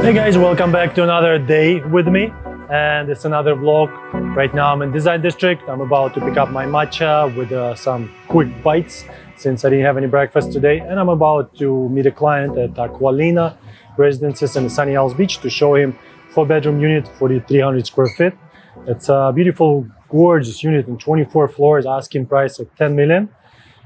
Hey guys, welcome back to another day with me, and it's another vlog. Right now I'm in Design District. I'm about to pick up my matcha with some quick bites since I didn't have any breakfast today, and I'm about to meet a client at Acqualina Residences in Sunny Isles Beach to show him 4-bedroom unit, 4,300 square feet. It's a beautiful, gorgeous unit in 24 floors, asking price of 10 million.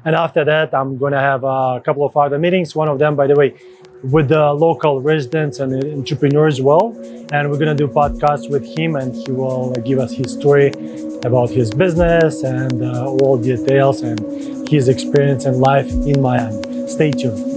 And after that, I'm gonna have a couple of other meetings. One of them, by the way, with the local residents and entrepreneurs as well. And we're gonna do podcasts with him, and he will give us his story about his business and all details and his experience and life in Miami. Stay tuned.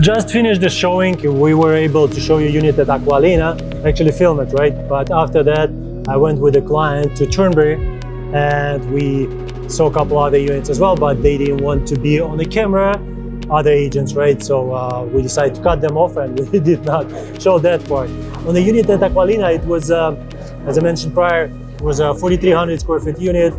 Just finished the showing. We were able to show you unit at Acqualina, actually film it, right? But after that, I went with the client to Turnberry and we saw a couple other units as well, but they didn't want to be on the camera, other agents, right? So we decided to cut them off and we did not show that part. On the unit at Acqualina, it was, as I mentioned prior, it was a 4,300 square feet unit,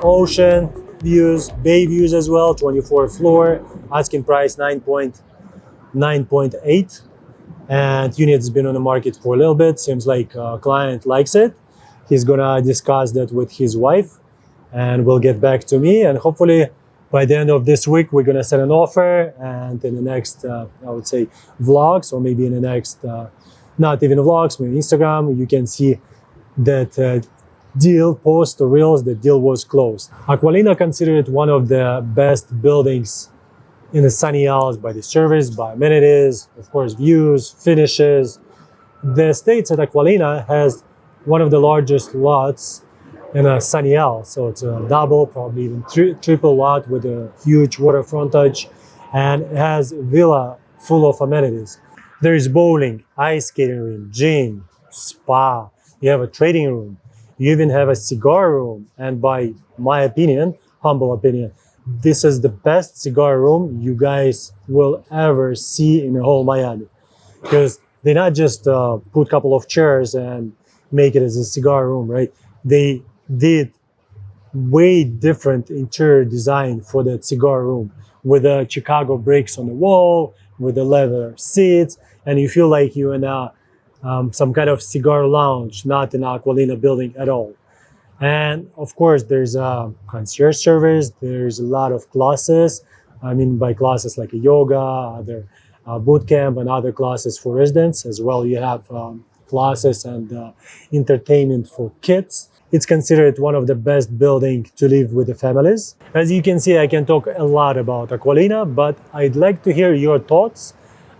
ocean views, bay views as well, 24 floor, asking price 9.8, and unit has been on the market for a little bit. Seems like a client likes it. He's gonna discuss that with his wife and will get back to me, and hopefully by the end of this week we're gonna set an offer, and in the next I would say vlogs, or maybe in the next not even vlogs, maybe Instagram, you can see that deal post or reels, the deal was closed. Acqualina considered one of the best buildings in the Sunny Isles by the service, by amenities, of course, views, finishes. The estates at Acqualina has one of the largest lots in a Sunny Isles. So it's a double, probably even triple lot with a huge water frontage, and it has a villa full of amenities. There is bowling, ice skating room, gym, spa. You have a trading room. You even have a cigar room, and by my opinion, humble opinion, this is the best cigar room you guys will ever see in the whole Miami, because they not just put a couple of chairs and make it as a cigar room, right? They did way different interior design for that cigar room with the Chicago bricks on the wall, with the leather seats, and you feel like you're in a some kind of cigar lounge, not an Acqualina building at all. And of course, there's a concierge service. There's a lot of classes. I mean, by classes like yoga, other boot camp, and other classes for residents as well. You have classes and entertainment for kids. It's considered one of the best buildings to live with the families. As you can see, I can talk a lot about Acqualina, but I'd like to hear your thoughts.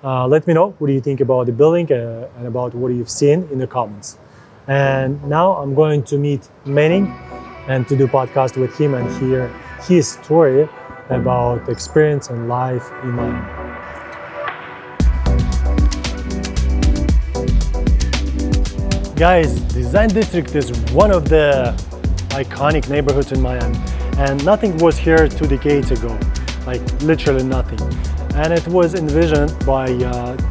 Let me know what do you think about the building and about what you've seen in the comments. And now I'm going to meet Manning and to do podcast with him and hear his story about experience and life in Miami. Guys, Design District is one of the iconic neighborhoods in Miami, and nothing was here 2 decades ago, like literally nothing. And it was envisioned by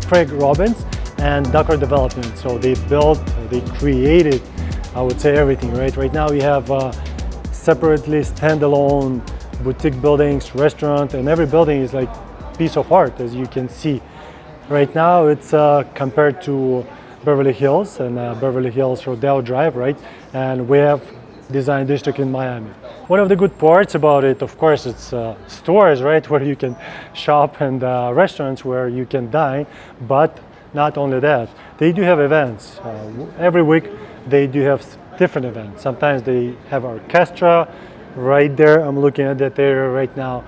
Craig Robbins and Ducker Development. So they built, they created, I would say, everything, right? Right now we have separately standalone boutique buildings, restaurant, and every building is like a piece of art, as you can see. Right now it's compared to Beverly Hills and Beverly Hills Rodeo Drive, right? And we have Design District in Miami. One of the good parts about it, of course, it's stores, right, where you can shop, and restaurants where you can dine. But not only that, they do have events. Every week they do have different events. Sometimes they have orchestra right there. I'm looking at that area right now.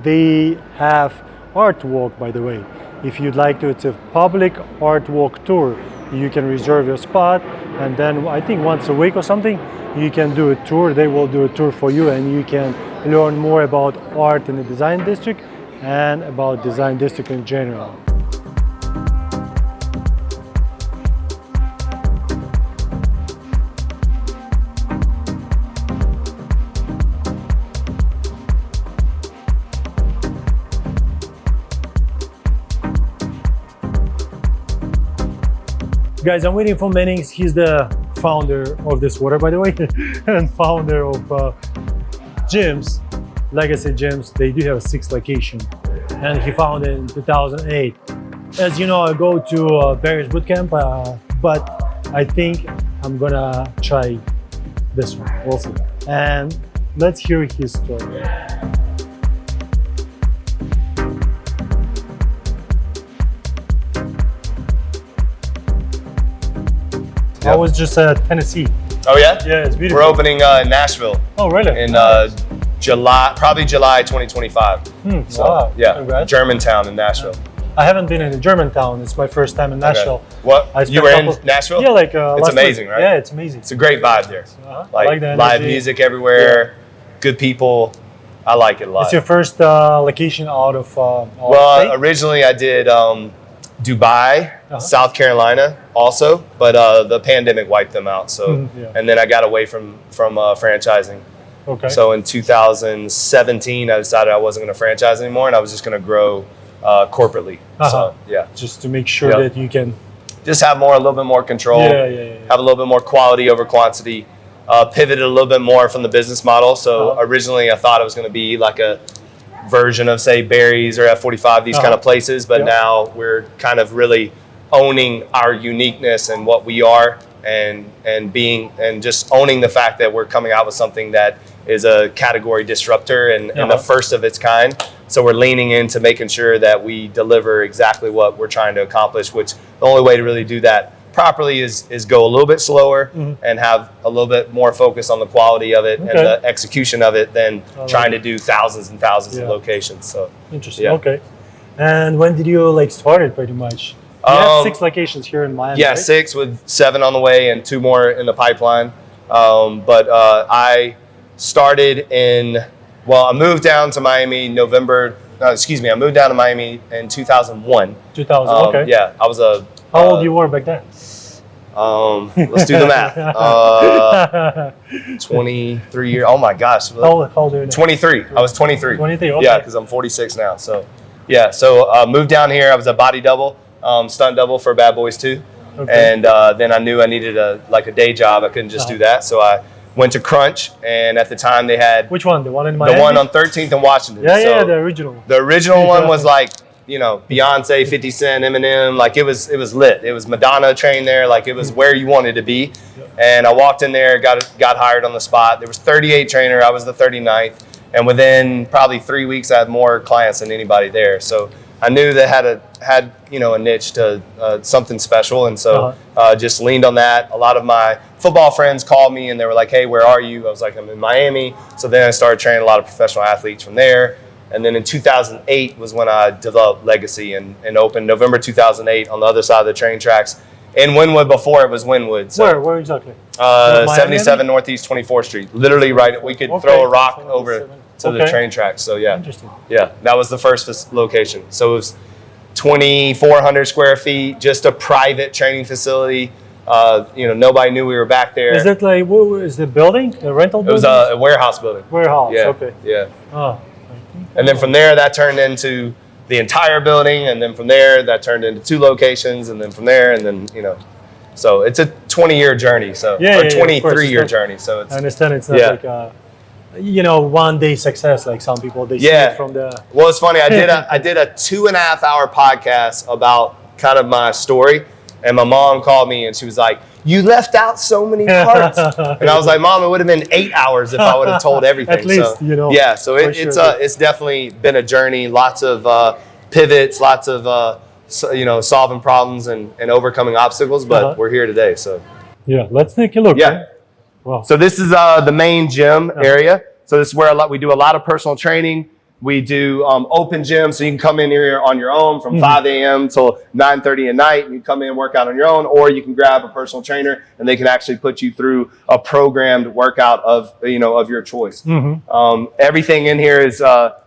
They have art walk, by the way. If you'd like to, it's a public art walk tour. You can reserve your spot, and then I think once a week or something, you can do a tour. They will do a tour for you, and you can learn more about art in the design district and about design district in general. Guys, I'm waiting for Manning. He's the founder of this water, by the way, and founder of gyms, Legacy Gyms. They do have 6 locations, and he founded in 2008. As you know, I go to Barry's Bootcamp, but I think I'm gonna try this one also. And let's hear his story. I was just at Tennessee. Oh yeah? Yeah, it's beautiful. We're opening in Nashville. Oh really? In July 2025. So, wow. Yeah, Congrats. Germantown in Nashville. I haven't been in Germantown. It's my first time in Nashville. Okay. What? You were in Nashville? Yeah, like it's amazing, right? Yeah, it's amazing. It's a great vibe there. Like the live music everywhere, good people. I like it a lot. It's your first location out of well, originally I did Dubai, South Carolina also, but the pandemic wiped them out. So, and then I got away from franchising. Okay. So in 2017, I decided I wasn't going to franchise anymore, and I was just going to grow corporately. So yeah, just to make sure that you can just have a little bit more control. Have a little bit more quality over quantity. Pivoted a little bit more from the business model. So originally, I thought it was going to be like a version of, say, Barry's or F45, these kind of places, but now we're kind of really owning our uniqueness and what we are, and being, and just owning the fact that we're coming out with something that is a category disruptor and the first of its kind. So we're leaning into making sure that we deliver exactly what we're trying to accomplish, which the only way to really do that properly is go a little bit slower and have a little bit more focus on the quality of it and the execution of it than trying to do thousands and thousands of locations. So interesting. Okay. And when did you start it pretty much? You have 6 locations here in Miami. Yeah, right? 6 with 7 on the way and 2 more in the pipeline. But I started I moved down to Miami I moved down to Miami in 2001. 2000, okay. Yeah, I was how old you were back then? Let's do the math. 23 years. Oh my gosh. How old are you now? 23. I was 23. 23, okay. Yeah, because I'm 46 now. So, yeah. So moved down here. I was a body double, stunt double for Bad Boys 2. Okay. And then I knew I needed a day job. I couldn't just do that. So I went to Crunch, and at the time they had... Which one? The one in Miami? The one on 13th and Washington. Yeah, the original. The original one was like, Beyonce, 50 Cent, Eminem, like it was lit. It was Madonna trained there, like it was where you wanted to be. And I walked in there, got hired on the spot. There was 38 trainer, I was the 39th. And within probably 3 weeks, I had more clients than anybody there. So I knew that had a niche to something special. And so just leaned on that. A lot of my football friends called me and they were like, hey, where are you? I was like, I'm in Miami. So then I started training a lot of professional athletes from there. And then in 2008 was when I developed Legacy and opened November 2008 on the other side of the train tracks in Wynwood before it was Wynwood. So, where exactly? 77 Northeast 24th Street. Literally right. We could throw a rock over to the train tracks. So yeah. Interesting. Yeah, that was the first location. So it was 2,400 square feet, just a private training facility. Nobody knew we were back there. Is that like, what is the building? A rental building? It was a warehouse building. Warehouse, yeah. okay. Yeah. Oh. And then from there, that turned into the entire building. And then from there, that turned into 2 locations. And then from there, and then, so it's a 20-year journey. So, or 23-year journey. So it's, I understand it's not like, one day success, like some people, they see it from the... Well, it's funny. I did a 2.5-hour podcast about kind of my story. And my mom called me and she was like, you left out so many parts. And I was like, Mom, it would have been 8 hours if I would have told everything. At least, Yeah, so it's definitely been a journey. Lots of pivots, lots of, solving problems and overcoming obstacles. But we're here today. So Yeah, let's take a look. Yeah. Right? Wow. So this is the main gym area. So this is where we do a lot of personal training. We do open gym, so you can come in here on your own from 5 a.m. till 9:30 at night. And you come in and work out on your own, or you can grab a personal trainer and they can actually put you through a programmed workout of your choice. Everything in here is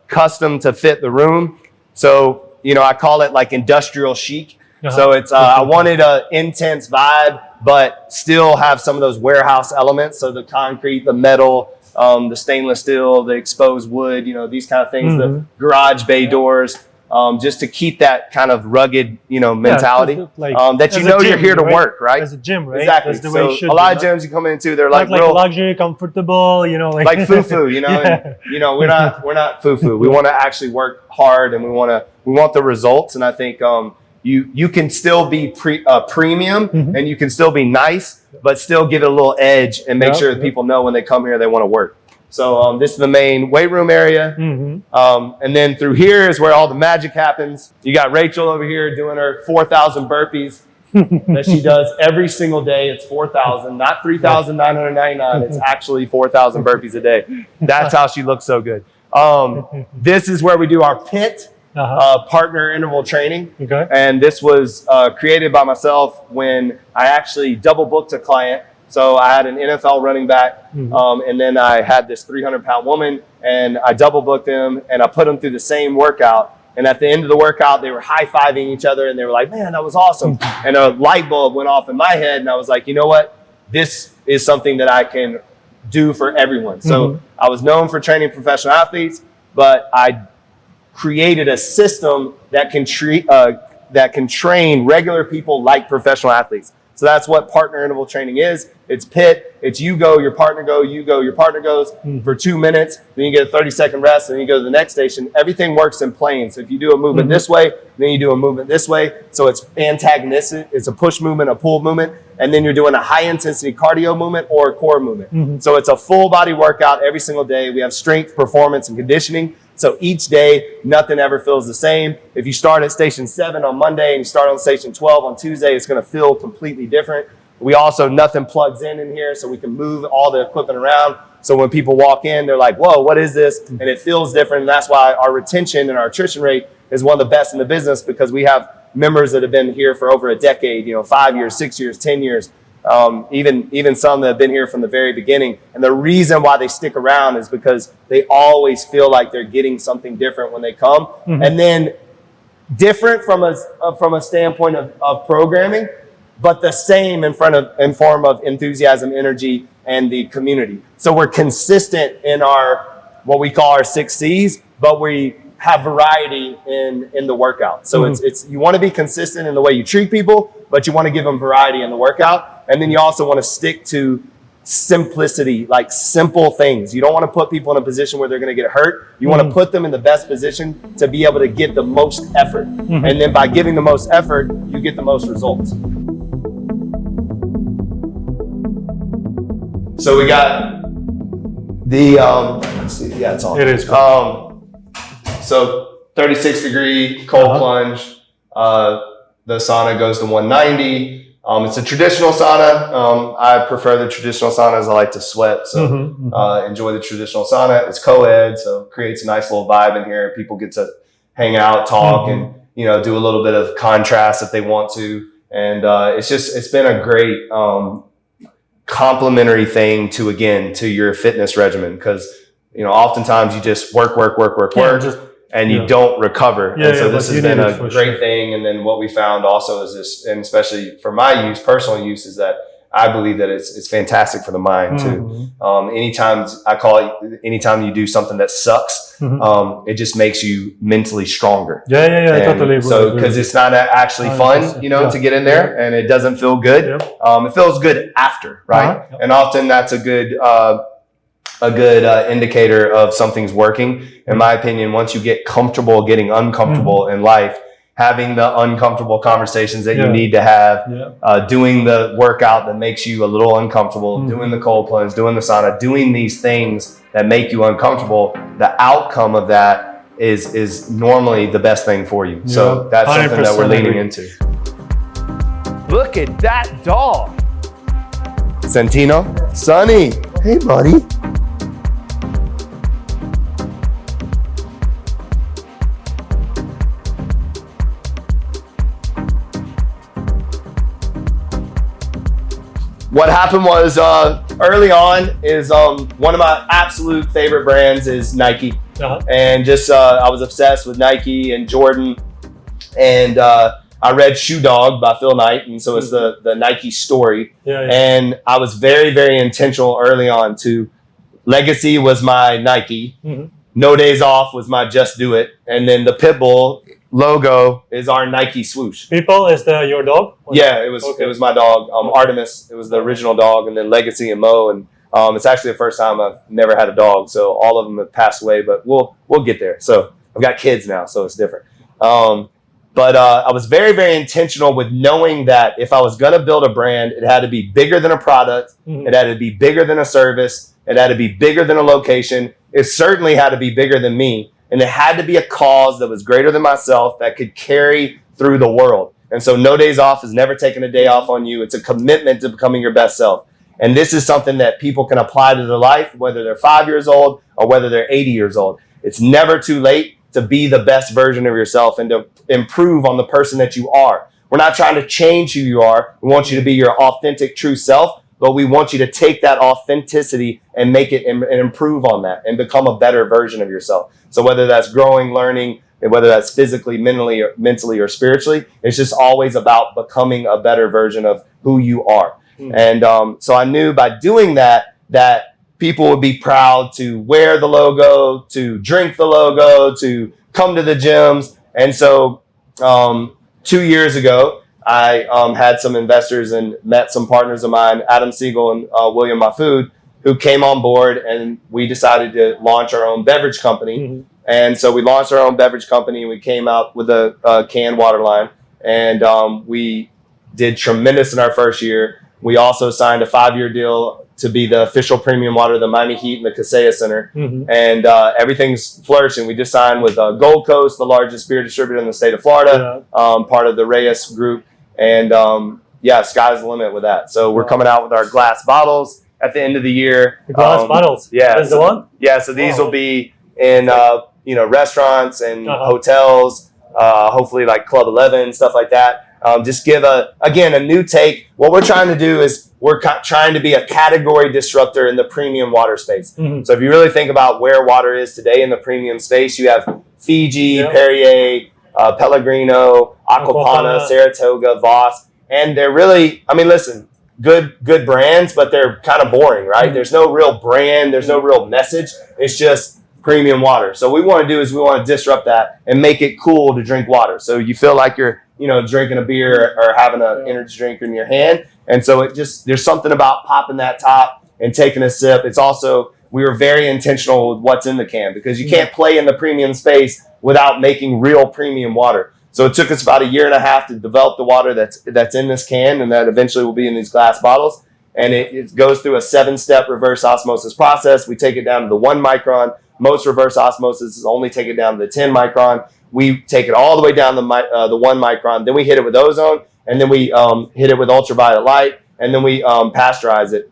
custom to fit the room. So I call it like industrial chic. So it's I wanted an intense vibe, but still have some of those warehouse elements. So the concrete, the metal, the stainless steel, the exposed wood, these kind of things, the garage bay doors, just to keep that kind of rugged, mentality, that you're here to work, right? As a gym, right? Exactly. That's the way it should a lot of gyms you come into, they're like real luxury, comfortable, like foo-foo, and, we're not foo-foo. We want to actually work hard, and we want the results. And I think, you can still be premium and you can still be nice, but still give it a little edge and make sure that people know when they come here, they want to work. So this is the main weight room area. And then through here is where all the magic happens. You got Rachel over here doing her 4,000 burpees that she does every single day. It's 4,000, not 3,999. It's actually 4,000 burpees a day. That's how she looks so good. This is where we do our pit. Partner interval training. Okay. And this was created by myself when I actually double booked a client. So I had an NFL running back, and then I had this 300-pound woman, and I double booked them, and I put them through the same workout. And at the end of the workout, they were high-fiving each other, and they were like, "Man, that was awesome." And a light bulb went off in my head, and I was like, you know what? This is something that I can do for everyone. So I was known for training professional athletes, but I created a system that can train regular people like professional athletes. So that's what partner interval training is. It's PIT. It's you go, your partner go, you go, your partner goes for 2 minutes. Then you get a 30-second rest, and then you go to the next station. Everything works in planes. So if you do a movement this way, then you do a movement this way. So it's antagonistic. It's a push movement, a pull movement, and then you're doing a high-intensity cardio movement or a core movement. So it's a full-body workout every single day. We have strength, performance, and conditioning. So each day, nothing ever feels the same. If you start at station 7 on Monday and you start on station 12 on Tuesday, it's going to feel completely different. We also, nothing plugs in here, so we can move all the equipment around. So when people walk in, they're like, whoa, what is this? And it feels different. And that's why our retention and our attrition rate is one of the best in the business, because we have members that have been here for over a decade, 5 years, 6 years, 10 years. Even some that have been here from the very beginning. And the reason why they stick around is because they always feel like they're getting something different when they come. And then different from a standpoint of programming, but the same in form of enthusiasm, energy, and the community. So we're consistent in what we call our 6 C's, but we have variety in the workout. So it's you want to be consistent in the way you treat people, but you want to give them variety in the workout. And then you also want to stick to simplicity, like simple things. You don't want to put people in a position where they're going to get hurt. You want to put them in the best position to be able to get the most effort. And then by giving the most effort, you get the most results. So we got the, let's see, yeah, it's on. It is. So 36-degree cold plunge. The sauna goes to 190. It's a traditional sauna. I prefer the traditional saunas. I like to sweat, so enjoy the traditional sauna. It's co-ed, so it creates a nice little vibe in here. People get to hang out, talk, and do a little bit of contrast if they want to. And it's been a great complementary thing to your fitness regimen, because oftentimes you just work, and you don't recover. And so this has been a great thing. And then what we found also is this, and especially for my use, personal use, is that I believe that it's fantastic for the mind too. Anytime you do something that sucks, it just makes you mentally stronger. Yeah, totally. So, because it's not actually fun, to get in there, and it doesn't feel good. It feels good after, right? And often that's a good indicator of something's working. In my opinion, once you get comfortable getting uncomfortable in life, having the uncomfortable conversations that you need to have, doing the workout that makes you a little uncomfortable, doing the cold plunge, doing the sauna, doing these things that make you uncomfortable, the outcome of that is normally the best thing for you. So that's something that we're leaning into. Look at that dog. Santino. Sonny. Hey, buddy. What happened was early on is one of my absolute favorite brands is Nike. And just I was obsessed with Nike and Jordan. And I read Shoe Dog by Phil Knight. And so it's the Nike story. And I was very, very intentional early on to Legacy was my Nike. No Days Off was my Just Do It. And then the Pitbull logo is our Nike swoosh. People is your dog? Yeah, it was my dog, Artemis. It was the original dog, and then Legacy and Mo, and it's actually the first time I've never had a dog. So all of them have passed away, but we'll get there. So I've got kids now, so it's different. But I was very, very intentional with knowing that if I was going to build a brand, it had to be bigger than a product. It had to be bigger than a service. It had to be bigger than a location. It certainly had to be bigger than me. And it had to be a cause that was greater than myself that could carry through the world. And so No Days Off is never taking a day off on you. It's a commitment to becoming your best self. And this is something that people can apply to their life, whether they're 5 years old or whether they're 80 years old. It's never too late to be the best version of yourself and to improve on the person that you are. We're not trying to change who you are. We want you to be your authentic, true self, but we want you to take that authenticity and make it and improve on that and become a better version of yourself. So whether that's growing, learning, and whether that's physically, mentally, or spiritually, it's just always about becoming a better version of who you are. And so I knew by doing that people would be proud to wear the logo, to drink the logo, to come to the gyms. And so 2 years ago, I had some investors and met some partners of mine, Adam Siegel and William Mahfood, who came on board, and we decided to launch our own beverage company. And so we launched our own beverage company. We came out with a canned water line, and we did tremendous in our first year. We also signed a 5-year deal to be the official premium water of the Miami Heat and the Kaseya Center. And everything's flourishing. We just signed with Gold Coast, the largest beer distributor in the state of Florida, part of the Reyes group. And sky's the limit with that. So we're coming out with our glass bottles at the end of the year. The glass bottles? Yeah. That's the one? Yeah, so these will be in restaurants and hotels, hopefully like Club 11, stuff like that. Just give a new take. What we're trying to do is we're trying to be a category disruptor in the premium water space. So if you really think about where water is today in the premium space, you have Fiji, Perrier, Pellegrino, Acqualina, Saratoga, Voss, and they're really, good brands, but they're kind of boring, right? There's no real brand, there's no real message. It's just premium water. So what we want to do is we want to disrupt that and make it cool to drink water. So you feel like you're, drinking a beer or having an energy drink in your hand. And so there's something about popping that top and taking a sip. It's also, we were very intentional with what's in the can because you can't play in the premium space without making real premium water. So it took us about 1.5 years to develop the water that's in this can, and that eventually will be in these glass bottles. And it goes through a 7-step reverse osmosis process. We take it down to the 1 micron. Most reverse osmosis is only take it down to the 10 micron. We take it all the way down the 1 micron. Then we hit it with ozone, and then we hit it with ultraviolet light, and then we pasteurize it.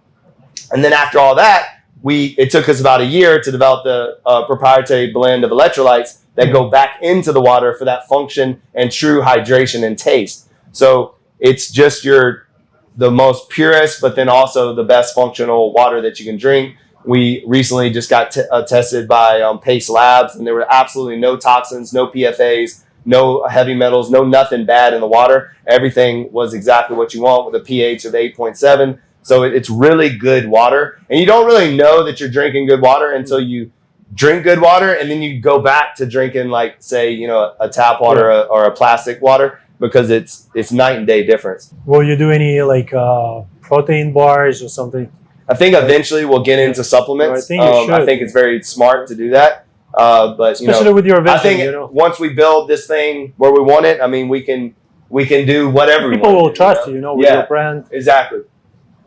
And then after all that, it took us about 1 year to develop the proprietary blend of electrolytes that go back into the water for that function and true hydration and taste. So it's just the most purest, but then also the best functional water that you can drink. We recently just got tested by Pace Labs, and there were absolutely no toxins, no PFAs, no heavy metals, no nothing bad in the water. Everything was exactly what you want with a pH of 8.7. So it's really good water. And you don't really know that you're drinking good water until you drink good water, and then you go back to drinking like, say, a tap water or a plastic water, because it's night and day difference. Will you do any protein bars or something? I think eventually we'll get into supplements. I think it's very smart to do that. But especially with your vision, I think once we build this thing where we want it, we can do whatever people we want. Will trust you, with your brand. Exactly.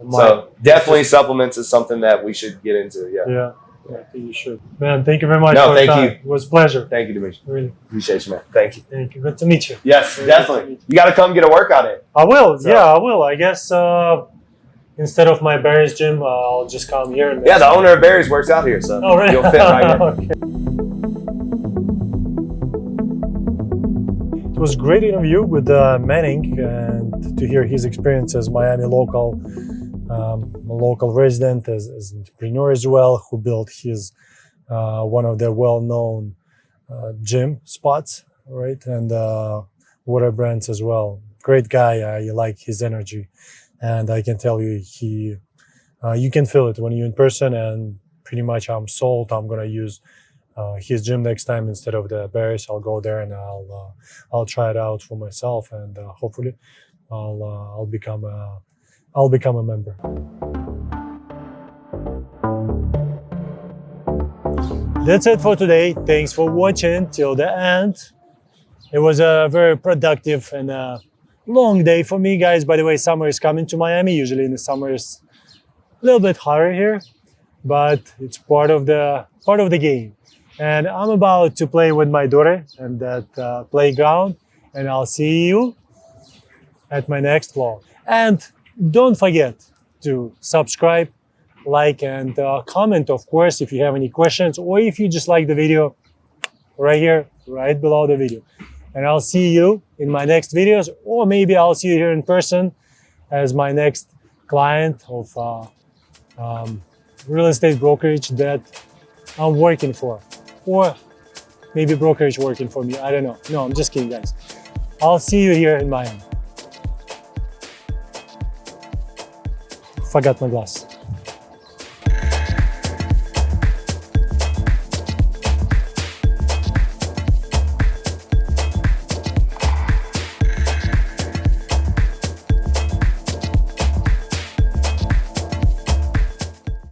So definitely supplements is something that we should get into. Yeah, I think you should. Man, thank you very much. No, thank you. It was a pleasure. Thank you, Denis. Really appreciate you, man. Thank you. Thank you. Good to meet you. Yes, definitely. You got to come get a workout in. I will. So. Yeah, I will. I guess instead of my Barry's gym, I'll just come here. And Yeah, the owner of Barry's works out here, so oh, really? you'll fit right in. Okay. It was a great interview with Manning, and to hear his experience as Miami local resident, as an entrepreneur as well, who built his one of the well-known gym spots, right, and water brands as well. Great guy. I like his energy, and I can tell you, you can feel it when you're in person. And pretty much, I'm sold. I'm gonna use his gym next time instead of the Barry's. I'll go there and I'll try it out for myself, and hopefully, I'll become a member. That's it for today. Thanks for watching till the end. It was a very productive and long day for me, guys. By the way, summer is coming to Miami. Usually in the summer it's a little bit hotter here, but it's part of the game. And I'm about to play with my daughter at that playground, and I'll see you at my next vlog. And don't forget to subscribe, like, and comment, of course, if you have any questions or if you just like the video, right here, right below the video. And I'll see you in my next videos, or maybe I'll see you here in person as my next client of real estate brokerage that I'm working for, or maybe brokerage working for me. I don't know. No, I'm just kidding, guys. I'll see you here in Miami. Forgot my glass.